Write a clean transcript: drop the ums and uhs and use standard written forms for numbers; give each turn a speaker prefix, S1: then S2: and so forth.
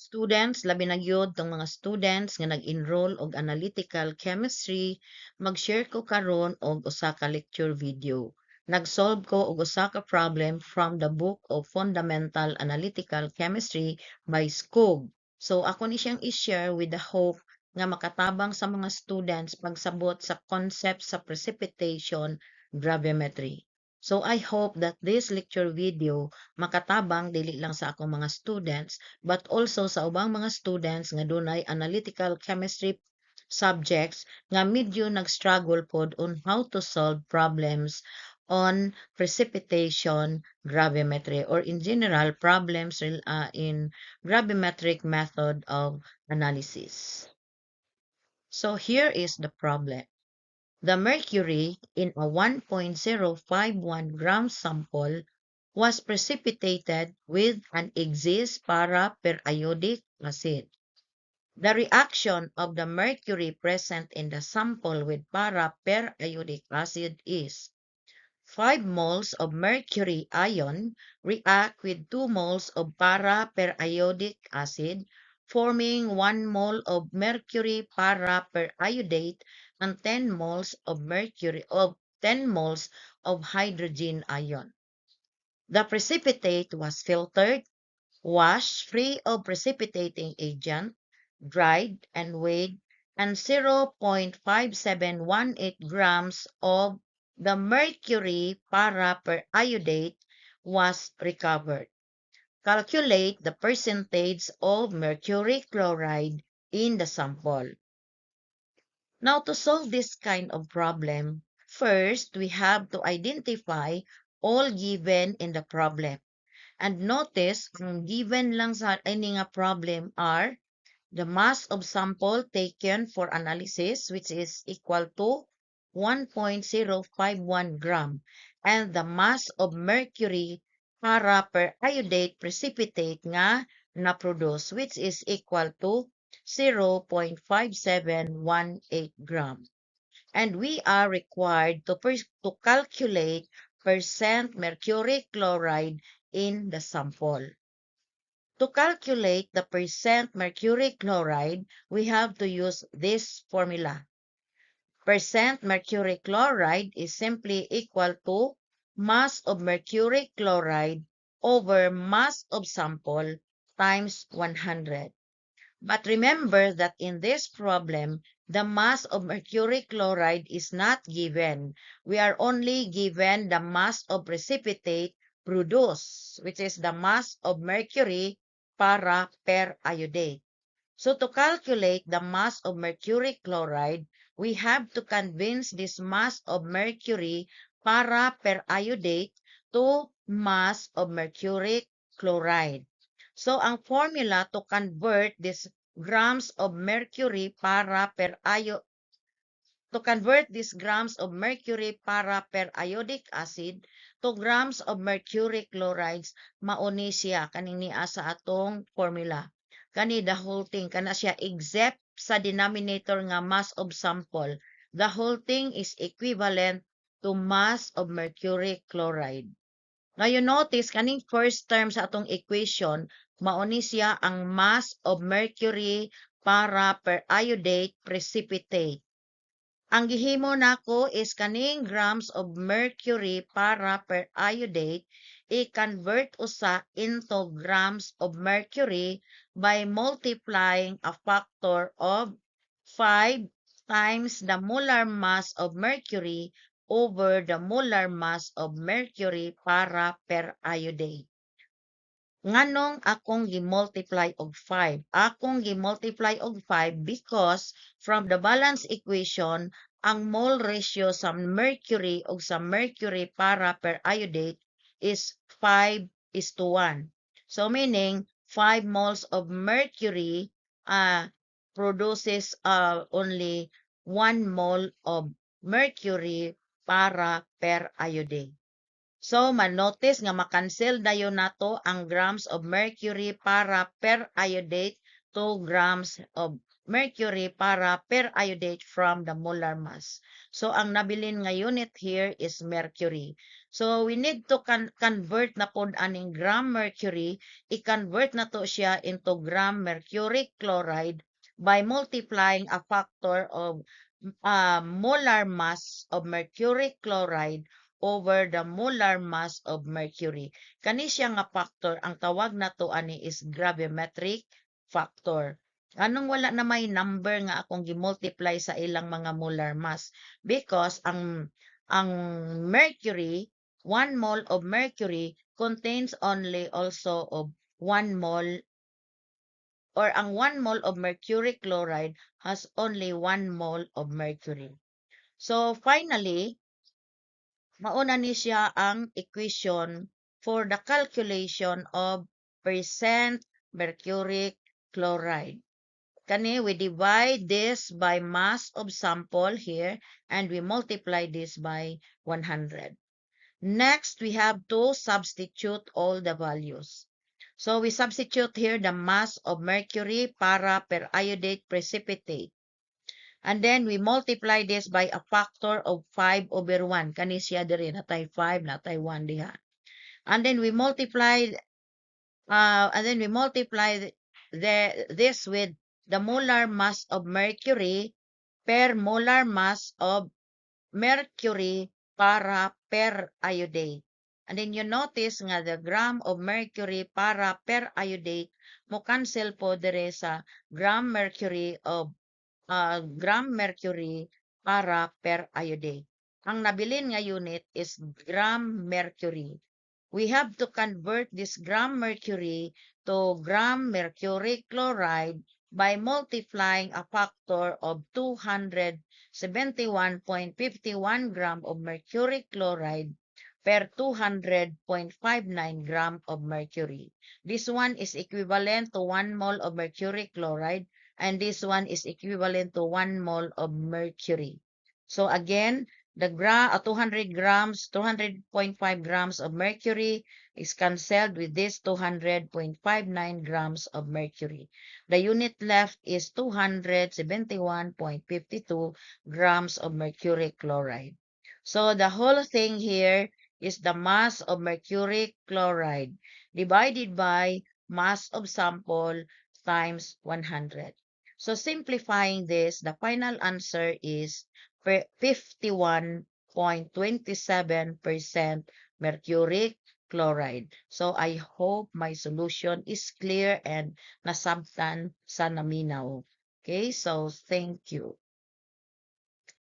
S1: Students, labi na gyud tong mga students nga nag-enroll og analytical chemistry, mag-share ko karon og usa ka lecture video. Nag-solve ko og usa ka problem from the book of Fundamental Analytical Chemistry by Skog. So ako ni siyang i-share with the hope nga makatabang sa mga students pagsabot sa concept sa precipitation gravimetry. So I hope that this lecture video makatabang dili lang sa akong mga students but also sa ubang mga students nga dunay analytical chemistry subjects nga medyo nag-struggle pod on how to solve problems on precipitation gravimetry or in general problems in gravimetric method of analysis. So here is the problem. The mercury in a 1.051 gram sample was precipitated with an excess para-periodic acid. The reaction of the mercury present in the sample with para-periodic acid is 5 moles of mercury ion react with 2 moles of para-periodic acid, forming 1 mole of mercury para-periodate and 10 moles of 10 moles of hydrogen ion. The precipitate was filtered, washed free of precipitating agent, dried and weighed, and 0.5718 grams of the mercury para-periodate was recovered. Calculate the percentage of mercury chloride in the sample. Now, to solve this kind of problem, first we have to identify all given in the problem. And notice, ang given lang sa any nga problem are the mass of sample taken for analysis, which is equal to 1.051 gram, and the mass of mercury para-periodate precipitate nga na-produce, which is equal to 0.5718 gram. And we are required to calculate percent mercury chloride in the sample. To calculate the percent mercury chloride, we have to use this formula. Percent mercury chloride is simply equal to mass of mercury chloride over mass of sample times 100. But remember that in this problem, the mass of mercury chloride is not given. We are only given the mass of precipitate produced, which is the mass of mercury para-periodate. So to calculate the mass of mercury chloride, we have to convince this mass of mercury para-periodate to mass of mercury chloride. So ang formula to convert this grams of mercury para-periodic acid to grams of mercury chlorides, mauni siya kaning niya sa atong formula. Kani the whole thing kana siya except sa denominator nga mass of sample. The whole thing is equivalent to mass of mercury chloride. Ngayon notice kaning first term sa atong equation, mauni siya ang mass of mercury para-periodate precipitate. Ang gihimo nako is kaning grams of mercury para-periodate i-convert usa into grams of mercury by multiplying a factor of 5 times the molar mass of mercury over the molar mass of mercury para-periodate. Nganong akong gi-multiply og 5? Akong gi-multiply og 5 because from the balance equation, ang mole ratio sa mercury ug sa mercury para-periodate is 5:1. So meaning 5 moles of mercury produces only 1 mole of mercury para-periodate. So, manotice nga makancel dayon nato ang grams of mercury para-periodate to grams of mercury para per iodate from the molar mass. So, ang nabilin nga unit here is mercury. So, we need to convert na pod aning gram mercury, i-convert na to siya into gram mercury chloride by multiplying a factor of molar mass of mercury chloride over the molar mass of mercury. Kani siya nga factor, ang tawag na to ani is gravimetric factor. Anong wala na may number nga akong gimultiply sa ilang mga molar mass? Because ang mercury, 1 mole of mercury contains only also of 1 mole, or ang 1 mole of mercury chloride has only 1 mole of mercury. So finally, mauna ni siya ang equation for the calculation of percent mercuric chloride. Kani, we divide this by mass of sample here and we multiply this by 100. Next, we have to substitute all the values. So we substitute here the mass of mercury para per iodate precipitate. And then we multiply this by a factor of 5 over 1. Kani siya diri, natay 5, natay 1 diha. And then we multiply this with the molar mass of mercury per molar mass of mercury para per iodate. And then you notice nga the gram of mercury para per iodate mo cancel po dire sa gram mercury para per iodate. Ang nabilin nga unit is gram mercury. We have to convert this gram mercury to gram mercury chloride by multiplying a factor of 271.51 gram of mercury chloride per 200.59 gram of mercury. This one is equivalent to 1 mole of mercury chloride, and this one is equivalent to 1 mole of mercury. So again, the 200.5 grams of mercury is cancelled with this 200.59 grams of mercury. The unit left is 271.52 grams of mercury chloride. So the whole thing here is the mass of mercury chloride divided by mass of sample times 100. So simplifying this, the final answer is 51.27% mercury chloride. So I hope my solution is clear and nasabtan sa naminaw. Okay, so thank you.